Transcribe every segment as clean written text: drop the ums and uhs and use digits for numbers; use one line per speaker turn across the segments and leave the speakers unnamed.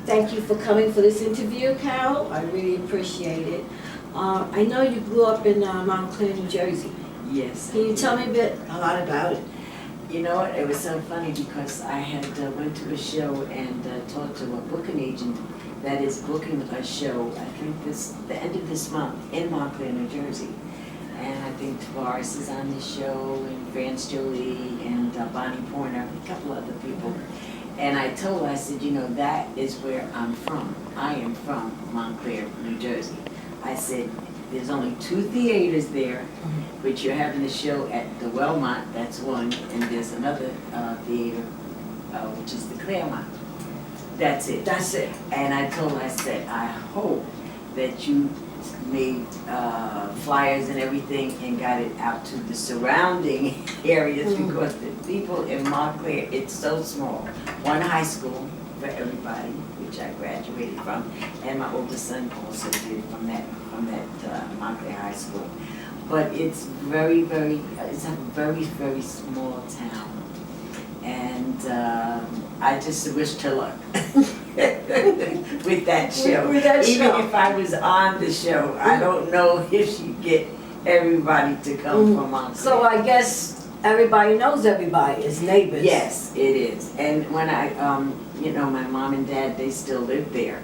thank you for coming for this interview, Carol. I really appreciate it. I know you grew up in Montclair, New Jersey.
Yes.
Can you tell me a lot about it?
You know what, it was so funny because I had went to a show and talked to a booking agent that is booking a show, I think the end of this month in Montclair, New Jersey. And I think Tavares is on this show, and Vance Jolie, and Bonnie Pointer, a couple other people. And I told her, I said, you know, that is where I'm from. I am from Montclair, New Jersey. I said, there's only 2 theaters there, but you're having a show at the Wellmont, that's one, and there's another theater, which is the Claremont. That's it.
That's it.
And I told her, I said, I hope that you made flyers and everything and got it out to the surrounding areas because the people in Montclair, it's so small. One high school for everybody, which I graduated from, and my oldest son also did from that Montclair High School. But it's it's a very, very small town. And I just wished her luck with that show.
With that
Even
show.
if I was on the show, I don't know if she'd get everybody to come from Montclair.
So I guess everybody knows everybody as neighbors.
Yes, it is. And when you know, my mom and dad, they still live there.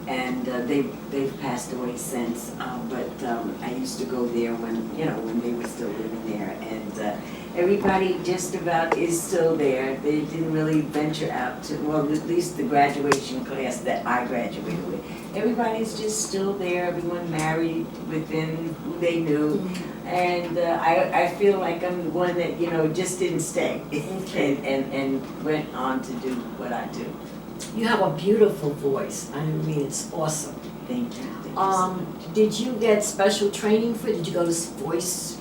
And they've passed away since, but I used to go there when they were still living there, and everybody just about is still there. They didn't really venture out to, well, at least the graduation class that I graduated with. Everybody's just still there. Everyone married within who they knew, and I feel like I'm the one that just didn't stay and went on to do what I do.
You have a beautiful voice. I mean, it's awesome.
Thank you. Thank you so much.
Did you get special training for it? Did you go to voice?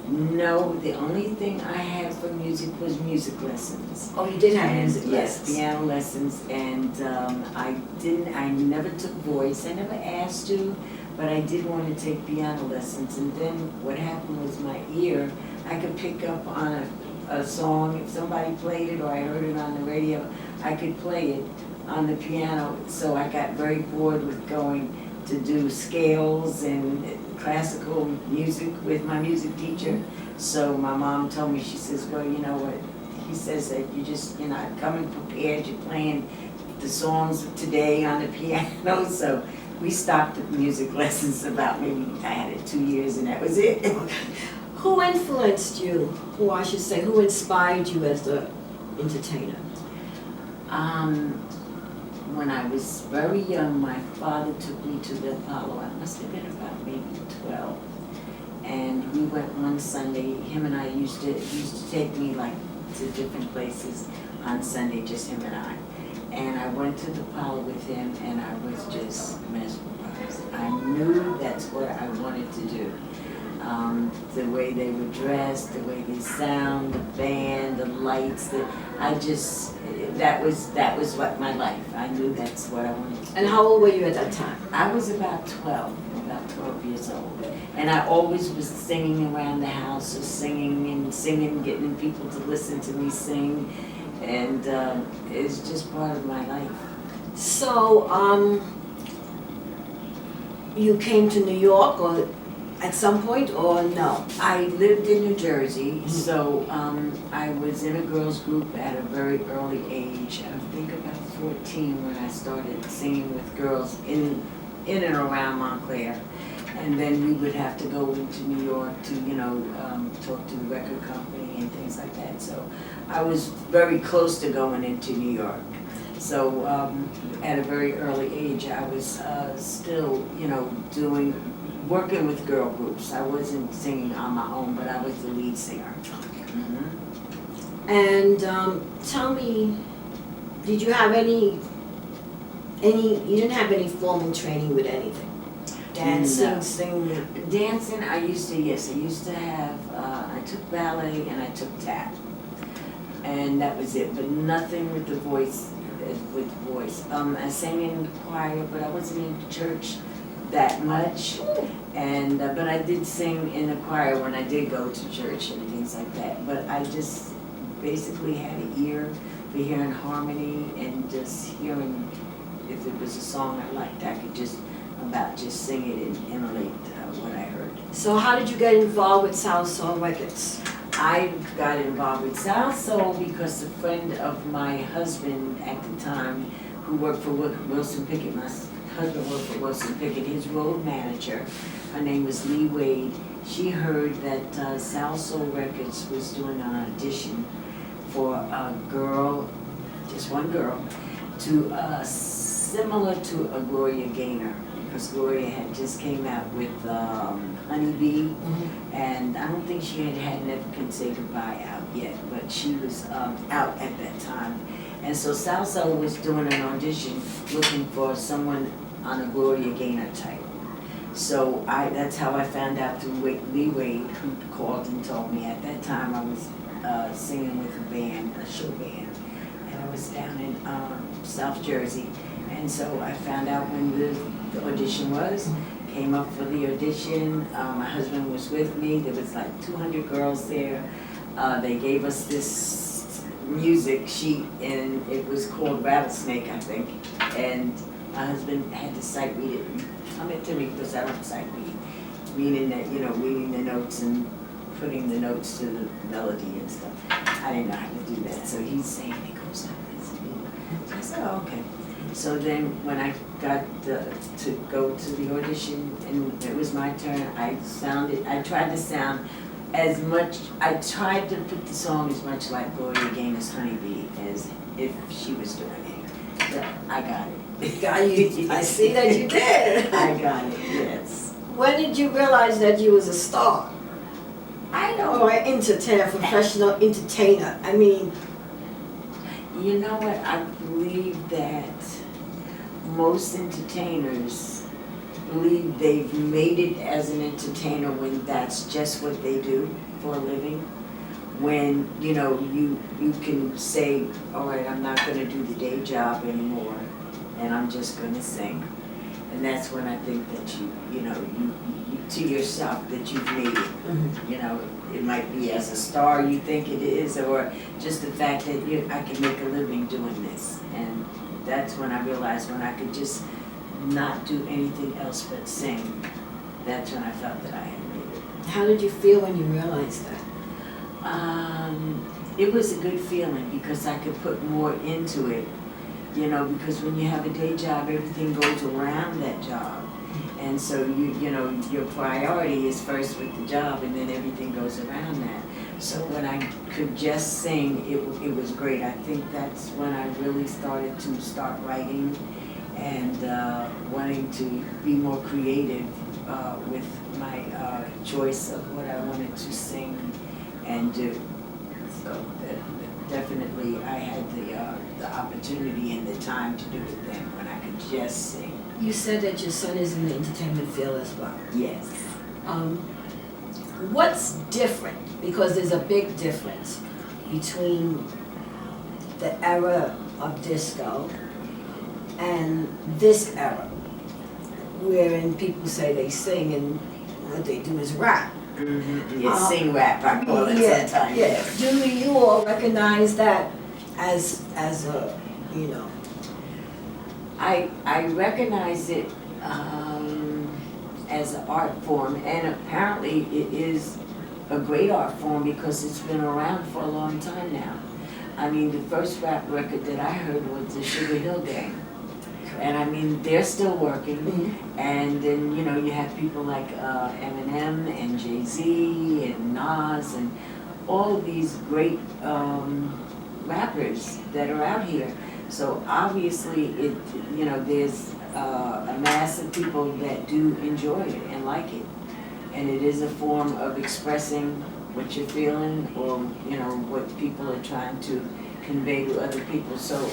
No, the only thing I had for music was music lessons.
Oh, you did have music
Yes,
lessons.
piano lessons, and I never took voice. I never asked to, but I did want to take piano lessons. And then what happened was my ear, I could pick up on a song, if somebody played it or I heard it on the radio, I could play it on the piano. So I got very bored with going to do scales and classical music with my music teacher. So my mom told me, she says, well, you know what, he says that you're not coming prepared, you're playing the songs of today on the piano. So we stopped the music lessons about maybe, I had it 2 years and that was it.
Who influenced you, or I should say, who inspired you as an entertainer?
When I was very young, my father took me to the Apollo. I must have been about maybe 12. And we went one Sunday, him and I used to take me like to different places on Sunday, just him and I. And I went to the Apollo with him and I was just mesmerized. I knew that's what I wanted to do. The way they were dressed, the way they sound, the band, the lights, that was what my life. I knew that's what I wanted to do.
And how old were you at that time?
I was about 12 years old. And I always was singing around the house, or singing, getting people to listen to me sing. And it's just part of my life.
So, you came to New York or at some point, or no?
I lived in New Jersey, so I was in a girls group at a very early age. I think about 14 when I started singing with girls in and around Montclair. And then we would have to go into New York to, talk to the record company and things like that. So I was very close to going into New York. So at a very early age, I was still, working with girl groups. I wasn't singing on my own, but I was the lead singer.
And tell me, did you have you didn't have any formal training with anything? Dancing,
No.
singing?
Dancing, I used to have, I took ballet and I took tap. And that was it, but nothing with the voice, I sang in the choir, but I wasn't in church that much. And, but I did sing in the choir when I did go to church and things like that. But I just basically had an ear for hearing harmony and just hearing if it was a song I liked, I could just sing it and emulate what I heard.
So how did you get involved with South Soul Records?
I got involved with South Soul because a friend of my husband at the time, who worked for Wilson Pickett, my husband worked for Wilson Pickett, his road manager, her name was Lee Wade. She heard that South Soul Records was doing an audition for a girl, just one girl, to similar to a Gloria Gaynor, because Gloria had just came out with Honeybee, and I don't think she had Never Can Say Goodbye out yet, but she was out at that time. And so South Soul was doing an audition looking for someone on a Gloria Gaynor type. So that's how I found out through Lee Wade, who called and told me. At that time I was singing with a band, a show band, and I was down in South Jersey. And so I found out when the audition was, came up for the audition. My husband was with me. There was like 200 girls there. They gave us this music sheet, and it was called Rattlesnake, I think. And my husband had to sight read it and come it to me, because I don't sight read, meaning that, reading the notes and putting the notes to the melody and stuff. I didn't know how to do that. So he's saying it goes like this. So I said, oh, okay. So then when I got to go to the audition and it was my turn, I tried to sound as much, I tried to put the song as much like Gloria Gaynor's Honeybee as if she was doing it. So I got it.
I see that you did.
I got it, yes.
When did you realize that you was a star?
I don't.
Or an entertainer, professional entertainer? I mean,
you know what? I believe that most entertainers believe they've made it as an entertainer when that's just what they do for a living. When, you can say, all right, I'm not going to do the day job anymore, and I'm just going to sing. And that's when I think that you to yourself that you've made it. It might be as a star you think it is, or just the fact that I can make a living doing this. And that's when I realized when I could just not do anything else but sing, that's when I felt that I had made it.
How did you feel when you realized that?
It was a good feeling because I could put more into it, because when you have a day job, everything goes around that job. And so your priority is first with the job, and then everything goes around that. So when I could just sing, it was great. I think that's when I really started to start writing and wanting to be more creative with my choice of what I wanted to sing and do. So definitely I had the opportunity and the time to do it then when I could just sing.
You said that your son is in the entertainment field as well.
Yes.
What's different? Because there's a big difference between the era of disco and this era, wherein people say they sing and what they do is rap.
Yes, sing rap, I call it sometimes.
Yeah. Do you all recognize that as a,
I recognize it as an art form, and apparently it is a great art form because it's been around for a long time now. I mean, the first rap record that I heard was the Sugar Hill Gang. And I mean, they're still working, and then, you have people like Eminem and Jay-Z and Nas and all of these great rappers that are out here. So obviously, there's a mass of people that do enjoy it and like it. And it is a form of expressing what you're feeling or, what people are trying to convey to other people. So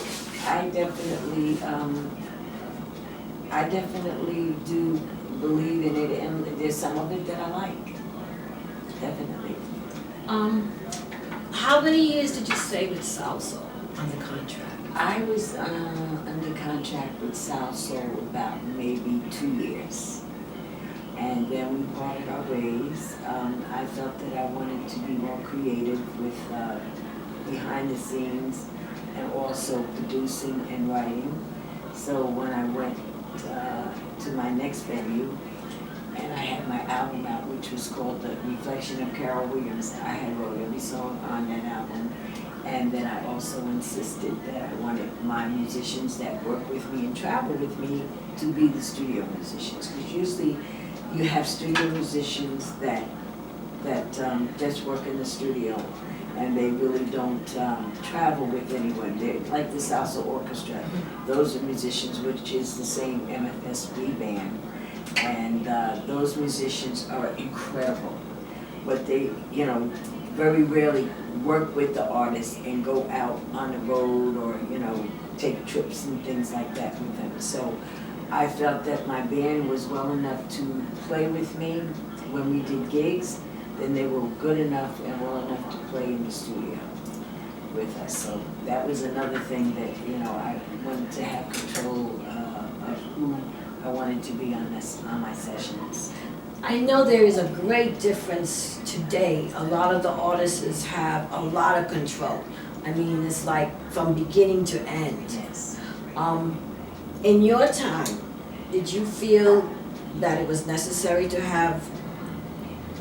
I definitely do believe in it, and there's some of it that I like. Definitely.
How many years did you stay with South Soul on the contract?
I was under contract with South Soul about maybe 2 years. And then we parted our ways. I felt that I wanted to be more creative with behind the scenes and also producing and writing. So when I went to my next venue, and I had my album out, which was called The Reflection of Carol Williams. I had wrote every song on that album. And then I also insisted that I wanted my musicians that work with me and travel with me to be the studio musicians. Because usually you have studio musicians that just work in the studio, and they really don't travel with anyone. They're like the Salsa Orchestra. Those are musicians, which is the same MFSB band. And those musicians are incredible. But they, very rarely work with the artists and go out on the road or, take trips and things like that with them. So I felt that my band was well enough to play with me when we did gigs, then they were good enough and well enough to play in the studio with us. So that was another thing that, I wanted to have control of who I wanted to be on my sessions.
I know there is a great difference today. A lot of the artists have a lot of control. I mean, it's like from beginning to end.
Yes.
In your time, did you feel that it was necessary to have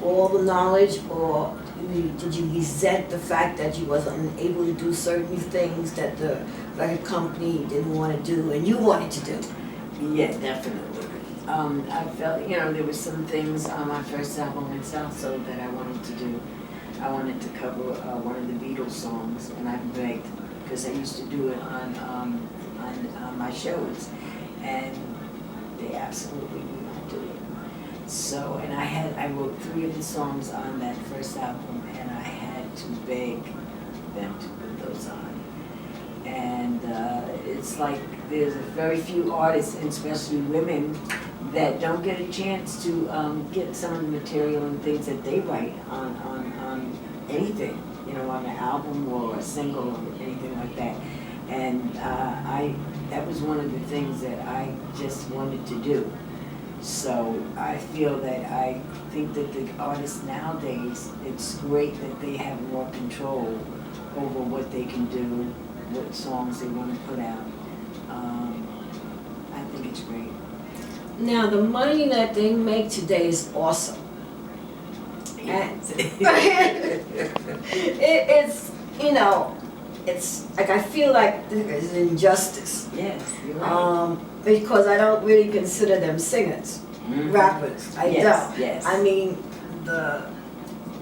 all the knowledge, or did you resent the fact that you was unable to do certain things that the record company didn't want to do and you wanted to do?
Yeah, definitely. I felt, there was some things on my first album in South Soul that I wanted to do. I wanted to cover one of the Beatles songs, and I begged, because I used to do it on my shows, and they absolutely would not do it. So, and I wrote 3 of the songs on that first album, and I had to beg them to put those on. And it's like there's very few artists, and especially women, that don't get a chance to get some of the material and things that they write on anything, on an album or a single or anything like that. And that was one of the things that I just wanted to do. So I feel that I think that the artists nowadays, it's great that they have more control over what they can do, what songs they want to put out. I think it's great.
Now, the money that they make today is awesome.
Yes.
It's like I feel like there's injustice.
Yes, you're right.
Because I don't really consider them singers, rappers. I don't.
Yes.
I mean,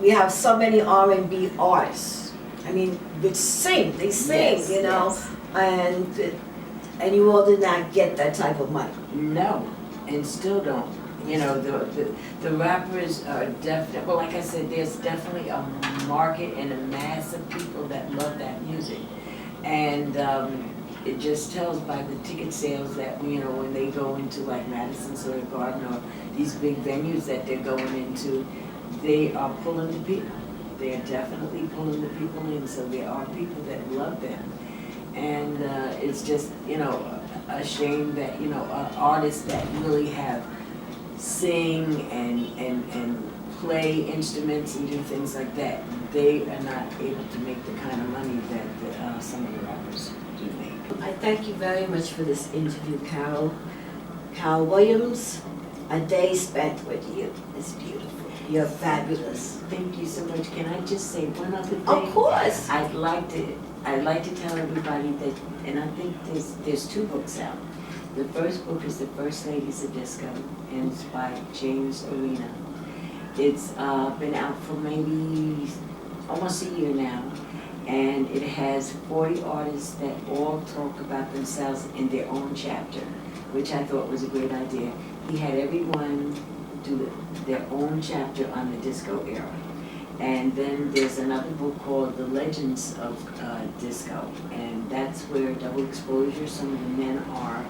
we have so many R&B artists. I mean, which sing, they sing,
Yes,
yes. And you all did not get that type of money.
No, and still don't. The rappers are definitely, well, like I said, there's definitely a market and a mass of people that love that music. And it just tells by the ticket sales that, when they go into like Madison Square Garden or these big venues that they're going into, they are pulling the people. They are definitely pulling the people in, so there are people that love them. And it's just, a shame that, artists that really have sing and play instruments and do things like that, they are not able to make the kind of money that some of the rappers do make.
I thank you very much for this interview, Carol. Carol Williams, a day spent with you is beautiful. You're fabulous.
Thank you so much. Can I just say one other thing?
Of course.
I'd like to tell everybody that, and I think there's 2 books out. The first book is The First Ladies of Disco, and it's by James Arena. It's been out for maybe almost a year now, and it has 40 artists that all talk about themselves in their own chapter, which I thought was a great idea. He had everyone do their own chapter on the disco era. And then there's another book called The Legends of Disco, and that's where Double Exposure, some of the men are,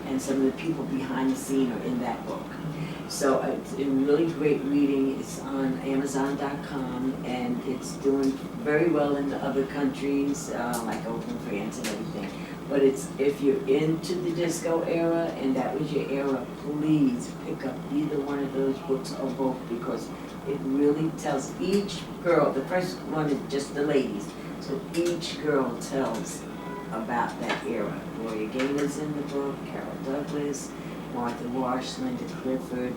and some of the people behind the scene are in that book. So it's a really great reading. It's on Amazon.com, and it's doing very well in the other countries, like over in France and everything. But if you're into the disco era and that was your era, please pick up either one of those books or both, because it really tells each girl. The first one is just the ladies, so each girl tells about that era. Gloria Gaynor's in the book, Carol Douglas, Martha Wash, Linda Clifford,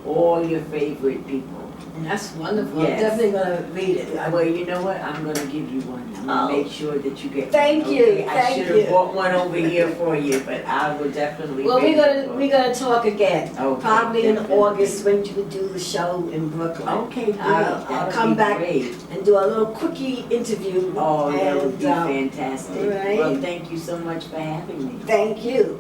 all your favorite people.
That's wonderful.
Yes.
I'm definitely gonna read it.
Well, you know what? I'm gonna give you one. I'm gonna make sure that you get
Thank
one.
you,
Okay? I
thank
should have
you.
brought one over here for you, but I will definitely.
Well,
bring
we're gonna talk again.
Okay,
Probably in
definitely.
August when you do the show in Brooklyn.
Okay, great.
I'll
That'll
come
be
back
great.
and do a little quickie interview.
Oh, that would
and,
be fantastic.
right.
Well, thank you so much for having me.
Thank you.